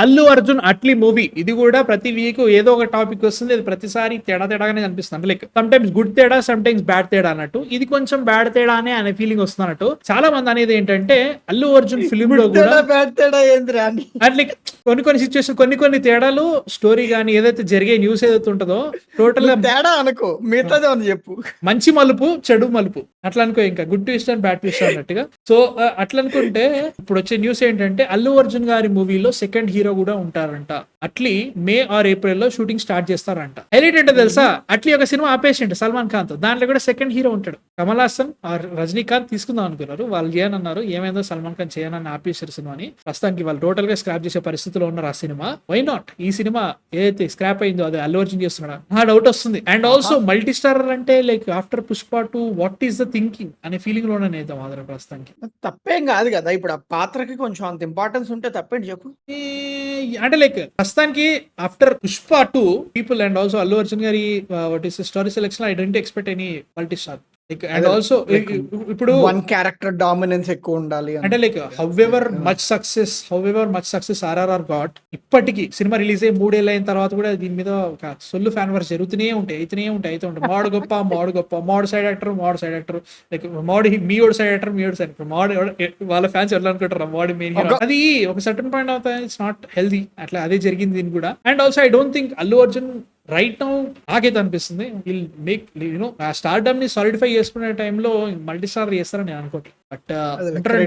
Allu Arjun Atlee movie ఇది కూడా ప్రతి వీక్ ఏదో ఒక టాపిక్ వస్తుంది. అది ప్రతిసారి తేడాగానే కనిపిస్తుంది. లైక్ సమ్ టైమ్స్ గుడ్ తేడా, సమ్ టైమ్స్ బ్యాడ్ తేడా అన్నట్టు. ఇది కొంచెం బ్యాడ్ తేడానే అనే ఫీలింగ్ వస్తున్నట్టు. చాలా మంది అనేది ఏంటంటే అల్లు అర్జున్ ఫిల్మ్ లో కూడా బ్యాడ్ తేడా ఏందిరా అని. అట్లా కొన్ని సిచ్యువేషన్ కొన్ని తేడాలు స్టోరీ గానీ ఏదైతే జరిగే న్యూస్ ఏదైతే ఉంటుందో టోటల్ గా తేడా అనుకో, మిగతాది అని చెప్పు. మంచి మలుపు చెడు మలుపు అట్లా అనుకో, ఇంకా good twist and bad twist అన్నట్టుగా. సో అట్లా అనుకుంటే ఇప్పుడు వచ్చే న్యూస్ ఏంటంటే అల్లు అర్జున్ గారి మూవీలో సెకండ్ హీరో కూడా ఉంటారంట. అట్లీ మే ఆర్ ఏప్రిల్ లో షూటింగ్ స్టార్ట్ చేస్తారంట. హైలైట్ ఏంటో తెలుసా, అట్లీ ఒక సినిమా ఆపేసిండు సల్మాన్ ఖాన్ తో, దాంట్లో కూడా సెకండ్ హీరో ఉంటాడు. కమల్ హాసన్ ఆర్ రజనీకాంత్ తీసుకుందాం అనుకున్నారు, వాళ్ళు చేయనన్నారు. ఏమైందో సల్మాన్ ఖాన్ చేయనని ఆపేశారు సినిమాని. ప్రస్తుతానికి వాళ్ళు టోటల్ గా స్క్రాప్ చేసే పరిస్థితిలో ఉన్నారు ఆ సినిమా. వై నాట్, ఈ సినిమా ఏదైతే స్క్రాప్ అయిందో అది అల్లు అర్జున్ చేస్తున్నాడా నా డౌట్ వస్తుంది. అండ్ ఆల్సో మల్టీ స్టార్ అంటే like after Pushpa 2 what is the thinking అనే ఫీలింగ్ లోనే మాత్రం ప్రస్తుతానికి. తప్పేం కాదు కదా, ఇప్పుడు ఆ పాత్రకి కొంచెం అంత ఇంపార్టెన్స్ ఉంటే తప్పేంటి చెప్పు. అంటే లైక్ ప్రస్తుతానికి after Pushpa 2 people and also Allu Arjun గారి what is story selection I don't expect any multi star. And also ఇప్పుడు వన్ క్యారెక్టర్ డామినెన్స్ ఎక్కువ ఉండాలి అంటే like however much success RRR got, ఇప్పటికీ సినిమా రిలీజ్ అయ్యి 3 ఏళ్ళు అయిన తర్వాత కూడా దీని మీద ఒక సొల్లు ఫ్యాన్ వర్స్ జరుగుతూనే ఉంటాయి. మాడు గొప్ప మాడు సైడ్ యాక్టర్ లైక్ మాడు మీయోడు సైడ్ యాక్టర్ మాడు వాళ్ళ ఫ్యాన్స్ ఎలా అనుకుంటారు మాడు మెయిన్ హీరో. అది ఒక certain point of it's not healthy. అట్లా అదే జరిగింది దీని కూడా. And also I don't think Allu Arjun right now నాకైతే అనిపిస్తుంది విల్ మేక్ ఆ స్టార్డమ్ ని సాలిడిఫై చేసుకునే టైంలో మల్టీ స్టార్ చేస్తారని నేను అనుకోవట్లేదు.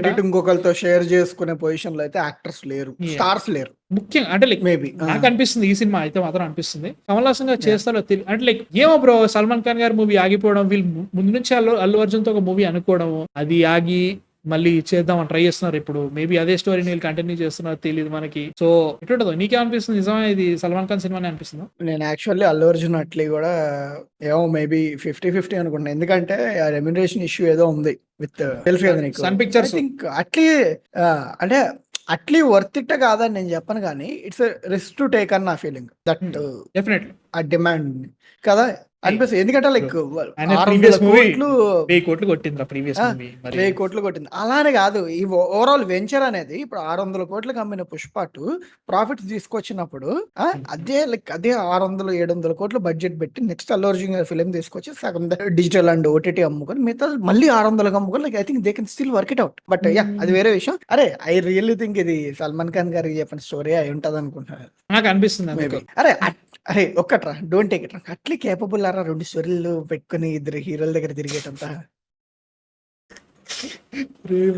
బట్ ఇంకొకరితో షేర్ చేసుకునే పొజిషన్ లో అయితే యాక్టర్స్ లేరు, స్టార్స్ లేరు ముఖ్యంగా. అంటే లైక్ మేబీ నాకు అనిపిస్తుంది ఈ సినిమా అయితే మాత్రం అనిపిస్తుంది కమల్ హాసన్ గారు చేస్తారో తెలియదు. అంటే లైక్ ఏమో బ్రో, సల్మాన్ ఖాన్ గారి మూవీ ఆగిపోవడం, వీళ్ళు ముందు నుంచి అల్లు అర్జున్ తో ఒక మూవీ అనుకోవడం, అది ఆగి మళ్ళీ చేద్దామని ట్రై చేస్తున్నారు. ఇప్పుడు మేబీ అదే స్టోరీ నీళ్ళు కంటిన్యూ చేస్తున్నారు తెలియదు మనకి. సో ఎటుండదు, నీకేమనిపిస్తుంది? నిజమే ఇది సల్మాన్ ఖాన్ సినిమానే అనిపిస్తుందా? నేను యాక్చువల్లీ అల్లు అర్జున్ అట్లీ కూడా ఏమో మేబీ 50-50 అనుకుంటున్నాను. ఎందుకంటే ఆ రెమ్యునరేషన్ ఇష్యూ ఏదో ఉంది విత్ తెలుసు కదా నీకు, సన్ పిక్చర్స్. అట్లీ అంటే అట్లీ వర్త్ ఇట్ కాదని నేను చెప్పను, కానీ ఇట్స్ రిస్క్ టు టేక్ అని నా ఫీలింగ్. దట్ డెఫినెట్లీ ఆ డిమాండ్ కదా అనిపిస్తుంది. ఎందుకంటే లైక్ 1000 కోట్లు కొట్టింది ప్రీవియస్ మూవీ, 1000 కోట్లు కొట్టింది. అలానే కాదు, ఈ ఓవరాల్ వెంచర్ అనేది ఇప్పుడు 600 కోట్లకు అమ్మిన పుష్ప 2 ప్రాఫిట్స్ తీసుకొచ్చినప్పుడు అదే 600-700 కోట్లు బడ్జెట్ పెట్టి నెక్స్ట్ అల్లు అర్జున్ గారి ఫిలిం తీసుకొచ్చి సగం డిజిటల్ అండ్ ఓటీటీ అమ్ముకొని మిగతా మళ్ళీ 600 అమ్ముకొని like I think they can still work it out. But yeah, అది వేరే విషయం. అరే ఐ రియల్లీ థింక్ ఇది సల్మాన్ ఖాన్ గారికి చెప్పిన స్టోరీ అయి ఉంటది అనుకుంటున్నాను నాకు అనిపిస్తుంది. మేబీ అరే ఒక్కట్రా, don't take it, Atlee capable ఆరా 2 స్టోరీలు పెట్టుకుని 2 హీరోల దగ్గర తిరిగేటంతా.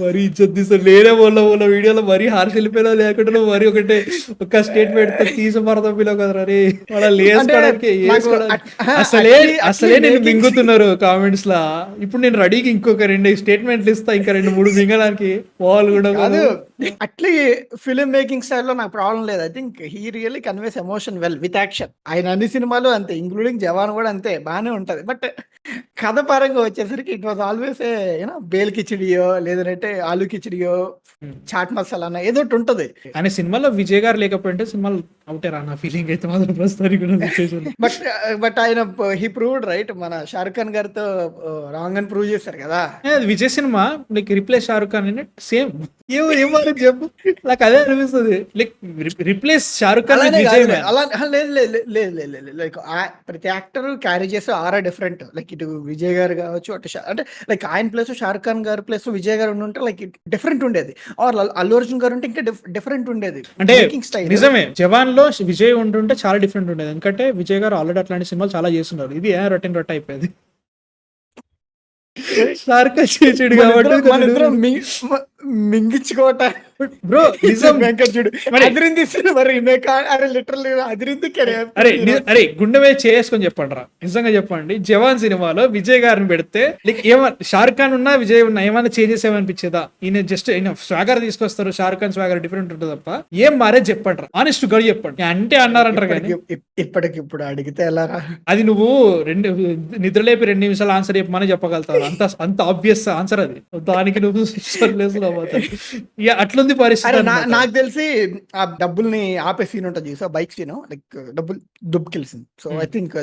మరీ ఇజ్జత్ తీస్తారు లేనే వాళ్ళ వీడియోలో మరీ హార్ష్ వెళ్ళిపోయినా లేకుండా మరి ఒకటే ఒక స్టేట్మెంట్ తీసి మరదపిలో కదరా రే వాళ్ళ లేసుకోవడానికి అసలే నేను మింగుతున్నారు కామెంట్స్ లా. ఇప్పుడు నేను రెడీకి ఇంకొక 2 స్టేట్మెంట్లు ఇస్తా, ఇంకా 2-3 మింగడానికి వాళ్ళు కూడా కాదు. అట్లీ ఫిలిం మేకింగ్ స్టైల్లో నాకు ప్రాబ్లం లేదు. I think he really conveys emotion well with action. ఆయన అన్ని సినిమాలు అంతే, ఇంక్లూడింగ్ జవాన్ కూడా అంతే బాగానే ఉంటది. బట్ కథ పరంగా వచ్చేసరికి ఇట్ వాజ్ ఆల్వేస్ బేల్ కిచిడియో లేదంటే ఆలు కిచిడియో చాట్ మసాలా ఏదో ఒకటి ఉంటది. అనే సినిమాలో విజయ్ గారు లేకపోతే సినిమాలు అవుతారా నా ఫీలింగ్ అయితే మాత్రం ప్రస్తుతానికి. బట్ ఆయన హీ ప్రూవ్డ్ రైట్, మన షారుఖ్ ఖాన్ గారితో రాంగ్ అని ప్రూవ్ చేశారు కదా. Vijay cinema like replace Shahrukh Khan same ఏమో చెప్పు, నాకు అదే అనిపిస్తుంది. లైక్ రిప్లేస్ షారుఖ్ ఖాన్ అలా లేదు. లైక్ ప్రతి యాక్టర్ క్యారీ చేసే ఆరా డిఫరెంట్. లైక్ ఇటు విజయ్ గారు కావచ్చు, అటు అంటే లైక్ ఆయన ప్లేస్ షారుఖ్ ఖాన్ గారి ప్లేస్ విజయ్ గారు ఉంటే లైక్ డిఫరెంట్ ఉండేది. ఆర్ అల్లు అర్జున్ గారు ఉంటే ఇంకా డిఫరెంట్ ఉండేది. అంటే నిజమే, జవాన్ లో విజయ్ ఉంటుంటే చాలా డిఫరెంట్ ఉండేది. ఎందుకంటే విజయ్ గారు ఆల్రెడీ అట్లాంటి సినిమాలు చాలా చేస్తున్నారు. ఇది రొట్టెన్ అయిపోయింది. మింగించుకోవట బ్రో వెంకటుడు అదిరింది. అరే గుండె మీద చేసుకొని చెప్పండి రా, నిజంగా చెప్పండి. జవాన్ సినిమాలో విజయ్ గారిని పెడితే లైక్ ఏమన్నా షారుఖ్ ఖాన్ ఉన్నా విజయ్ ఉన్నా ఏమైనా చేంజెస్ ఏమనిపించేదా? ఈయన జస్ట్ స్వాగర్ తీసుకొస్తారు, షారుఖ్ ఖాన్ స్వాగర్ డిఫరెంట్ ఉంటుంది తప్ప ఏం మారే చెప్పండి రా, ఆనెస్ట్ గా చెప్పండి. అంటే అన్నారంటారు కానీ ఇప్పటికిప్పుడు అడిగితే ఎలా రా? అది నువ్వు నిద్రలేపి 2 నిమిషాలు ఆన్సర్ చెప్పమని చెప్పగలుగుతావు. అంత ఆబ్వియస్ ఆన్సర్ అది. దానికి నువ్వు పోతారు. ఇక అట్లుంది పరిస్థితి అరే అన్నమాట. నాకు తెలిసి ఆ డబ్బుల్ని ఆపే సీన్ ఉంటుంది చూసా, బైక్ సీన్, లైక్ డబ్బులు దుబ్బుకెళ్ళింది. సో ఐ థింక్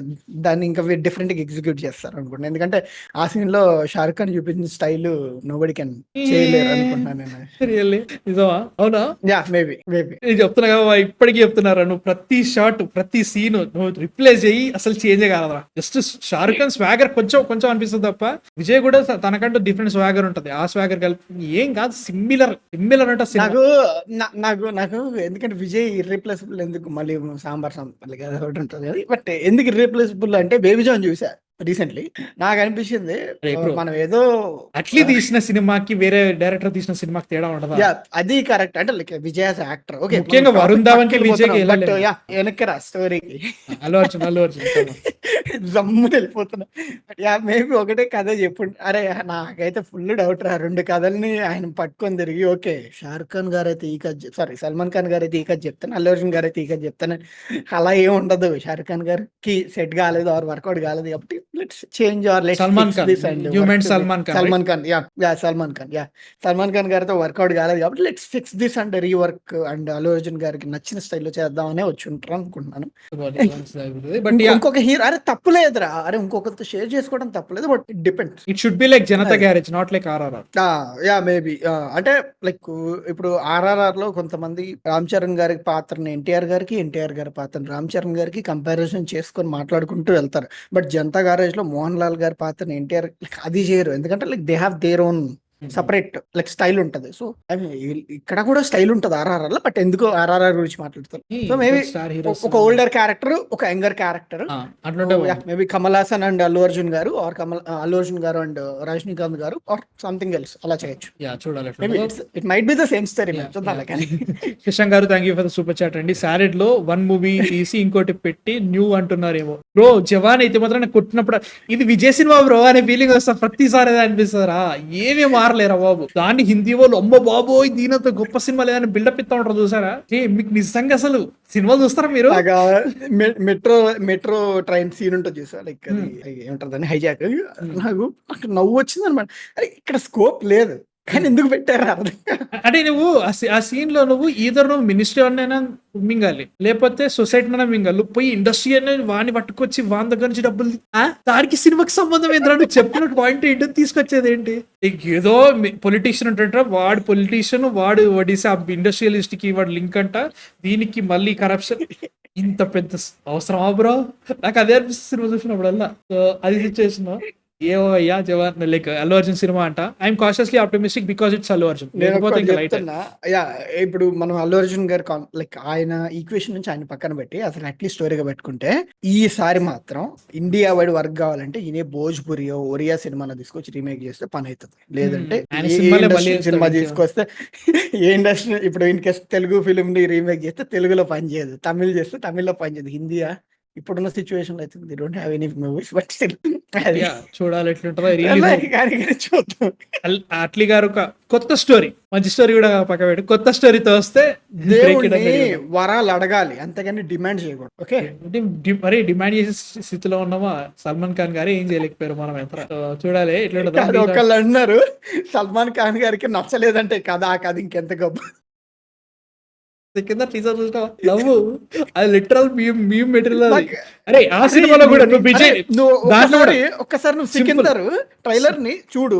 దాన్ని ఇంకా డిఫరెంట్ గా ఎగ్జిక్యూట్ చేస్తారు అనుకుంటున్నాను. ఎందుకంటే ఆ సీన్ లో షారుఖ్ ఖాన్ చూపించిన స్టైల్ నోబడి కెన్ చేయలేరు అనుకుంటున్నాను నేను. రియల్లీ నిజమా? అవునా? యా మేబీ నేను చెప్తున్నా కదా, ఇప్పటికీ చెప్తున్నారా, నువ్వు ప్రతి షాట్ ప్రతి సీన్ నువ్వు రిప్లేస్ చేయి, అసలు చేంజ్ కాలరా. జస్ట్ షారుఖ్ ఖాన్ స్వాగర్ కొంచెం కొంచెం అనిపిస్తుంది తప్ప, విజయ్ కూడా తనకంటూ డిఫరెంట్ స్వాగర్ ఉంటది. ఆ స్వాగర్ కలిపి ఏం కాదు, సిమిలర్ అంటే నాకు నాకు నాకు ఎందుకంటే విజయ్ ఇర్రీప్లేసబుల్ ఎందుకు, మళ్ళీ సాంబార్ ఒకటి ఉంటుంది కదా, బట్ ఎందుకు ఇర్రీప్లేసబుల్ అంటే బేబీ జాన్ చూసా రీసెంట్లీ. నాకు అనిపించింది మనం ఏదో అట్లీ తీసిన సినిమాకి వేరే డైరెక్టర్ తీసిన సినిమాకి తేడా ఉండదా? యా అది కరెక్ట్. అంటే like Vijay as actor okay, ముఖ్యంగా వరుణ్ ధావన్ కి విజయ్కి వెళ్ళలేదు. వెనక్కిరా స్టోరీకి అల్లు అర్జున్ జమ్ము వెళ్ళిపోతున్నా. యా మేబీ ఒకటే కథ చెప్పు. అరే నాకైతే ఫుల్ డౌట్ రా, రెండు కథల్ని ఆయన పట్టుకొని తిరిగి ఓకే షారుఖ్ ఖాన్ గారు అయితే ఈ కథ సారీ సల్మాన్ ఖాన్ గారు అయితే ఈ కథ చెప్తాను, అల్లు అర్జున్ గారు అయితే ఈ కథ చెప్తాను, అలా ఏం ఉండదు. షారుఖ్ ఖాన్ గారికి సెట్ కాలేదు ఆర్ వర్కౌట్ కాలేదు కాబట్టి let's change or let's Salman Khan గారితో వర్కౌట్ కాలేదు కాబట్టి let's fix this and rework and Allu Arjun గారికి నచ్చిన స్టైల్లో చేద్దామనే వచ్చి ఉంటారు అనుకుంటున్నాను. బట్ ఇంకొక హీరో అరే తప్పులేదురా, అరే ఇంకొకరితో షేర్ చేసుకోవడం తప్పులేదు, but it depends. It should be like Janata garage, not like RRR. Yeah maybe అంటే లైక్ ఇప్పుడు ఆర్ఆర్ఆర్ లో కొంతమంది రామ్ చరణ్ గారి పాత్రని ఎన్టీఆర్ గారికి, ఎన్టీఆర్ గారి పాత్రని రామ్ చరణ్ గారికి కంపారిజన్ చేసుకొని మాట్లాడుకుంటూ వెళ్తారు. బట్ జనతా గ్యారేజ్ లో మోహన్ లాల్ గారి పాత్రని ఎన్టీఆర్ అది చేయరు, ఎందుకంటే like they have their own separate like style ఉంటది. సో ఇక్కడ కూడా స్టైల్ ఉంటది ఆర్ఆర్ఆర్ లో, బట్ ఎందుకు ఆర్ఆర్ఆర్ గురించి మాట్లాడతారు. సో మేబీ ఒక ఓల్డర్ క్యారెక్టర్, ఒక younger character, maybe Kamal Haasan and Allu Arjun గారు, ఆర్ అల్లు అర్జున్ గారు అండ్ రజనీకాంత్ గారు, ఆర్ సంథింగ్ ఎల్స్ అలా చేయొచ్చు. It might be the same story. Kishan గారు thank you for the super chat అండి. సారెడ్ లో వన్ మూవీ తీసి ఇంకోటి పెట్టి న్యూ అంటున్నారేమో బ్రో. జవాన్ అయితే మాత్రం నాకు కొట్టినప్పుడు ఇది విజయ్ సినిమా బ్రో అనే ఫీలింగ్ వస్తా ప్రతిసారి అనిపిస్తారా, ఏమీ మారలేరా బాబు. దాన్ని హిందీ వాళ్ళు అమ్మ బాబోయ్ దీనంత గొప్ప సినిమా లేదని బిల్డప్ ఇస్తా ఉంటారు చూసారా. మీకు నిజంగా అసలు సినిమాలు చూస్తారా మీరు? మెట్రో ట్రైన్ సీన్ ఉంటుంది చూసా, లైక్ అది ఏమంటారు దాన్ని హైజాక్, నాకు నవ్వు వచ్చింది అనమాట. అరే ఇక్కడ స్కోప్ లేదు కానీ ఎందుకు పెట్టారు అంటే నువ్వు ఆ సీన్ లో నువ్వు ఈధర్ నువ్వు మినిస్ట్రీ అయినా మింగాలి, లేకపోతే సొసైటీ అయినా మింగాలి. పోయి ఇండస్ట్రీ అనేది వాడిని పట్టుకొచ్చి వాని దగ్గర నుంచి డబ్బులు దానికి సినిమాకి సంబంధం ఏంద్రా? నువ్వు చెప్పిన పాయింట్ ఏంటో తీసుకొచ్చేది ఏంటి? ఏదో పొలిటీషియన్ ఉంటుంటారా, వాడు పొలిటీషియన్, వాడు వడిసే ఆ ఇండస్ట్రియలిస్ట్ కి వాడు లింక్ అంట, దీనికి మళ్ళీ కరప్షన్. ఇంత పెద్ద అవసరమా బ్రో? నాకు అదే అనిపిస్తుంది సినిమా చూసినప్పుడల్లా. సో అది సిచ్యువేషన్. ఏవో అయ్యా జవాన్ లైక్ అల్లు అర్జున్ సినిమా అంట. I'm cautiously optimistic because it's Allu Arjun. ఇప్పుడు మనం అల్లు అర్జున్ గారు లైక్ ఆయన ఈక్వేషన్ నుంచి ఆయన పక్కన పెట్టి అసలు అట్లీస్ట్ స్టోరీగా పెట్టుకుంటే ఈసారి మాత్రం ఇండియా వైడ్ వర్క్ కావాలంటే ఈయన భోజ్పురియో ఒరియా సినిమా తీసుకొచ్చి రీమేక్ చేస్తే పని అవుతుంది. లేదంటే సినిమా తీసుకొస్తే ఏ ఇండస్ట్రీ ఇప్పుడు ఇన్ కేస్ తెలుగు ఫిలిం ని రీమేక్ చేస్తే తెలుగులో పని చేయదు, తమిళ్ చేస్తే తమిళ్లో పని చేయదు, హిందీయా ఇప్పుడున్న సిచ్యువేషన్ అయితే they don't have any movies. But still చూడాలి ఎట్లుంటుందో. అట్లీ గారు ఒక కొత్త స్టోరీ, మంచి స్టోరీ కూడా పక్క పెట్టి కొత్త స్టోరీతో వస్తే వరాలు అడగాలి, అంతేగాని డిమాండ్ చేయకూడదు. ఓకే మరి డిమాండ్ చేసే స్థితిలో ఉన్నామా? సల్మాన్ ఖాన్ గారు ఏం చేయలేకపోయారు, మనం ఎంత చూడాలి ఎట్లుంటుందో. ఒకళ్ళు అన్నారు సల్మాన్ ఖాన్ గారికి నచ్చలేదంటే కదా ఆ కథ ఇంకెంత గొప్ప. కింద టీజర్ చూసినావా? నవ్వు అది లిటరల్ మీమ్ మెటీరియల్. అరే ఆ సినిమాలో కూడా నువ్వు విజయ్ ఒక్కసారి నువ్వు సికిందర్ ట్రైలర్ ని చూడు,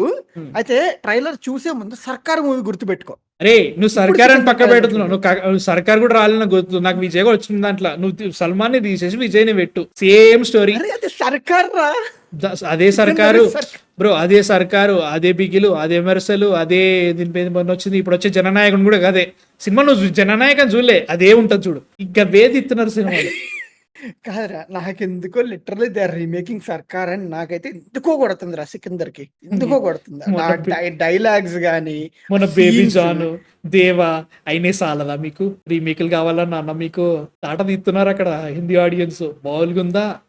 అయితే ట్రైలర్ చూసే ముందు సర్కార్ మూవీ గుర్తుపెట్టుకో. అరే నువ్వు సర్కార్ అని పక్క పెడుతున్నావు, నువ్వు సర్కార్ కూడా రాలేన గుర్తు. నాకు విజయ్ కూడా వచ్చింది దాంట్లో, నువ్వు సల్మాన్ ని తీసేసి విజయ్ ని పెట్టు, సేమ్ స్టోరీ. సర్కార్ రా, అదే సర్కారు బ్రో, అదే సర్కారు, అదే బిగిలు, అదే విమర్శలు, అదే దీని మీద వచ్చింది. ఇప్పుడు వచ్చే జననాయకుని కూడా అదే సినిమా. నువ్వు జననాయకం చూడలే, అదే ఉంటది చూడు. ఇంకా వేది ఇస్తున్నారు సినిమాలు. కాదురా నాకెందుకో లిటరలీ దే ఆర్ రీమేకింగ్ సర్కార్ అని నాకైతే ఎందుకో కొడుతుంది రా సికిందర్ కి, ఎందుకో కొడుతుంది. డైలాగ్స్ గానీ మన బేబీ జాన్ దేవా అయినే సాలదా మీకు రీమేకులు కావాలన్నా అన్న మీకు తాట తీస్తున్నారు అక్కడ హిందీ ఆడియన్స్. బాగుందా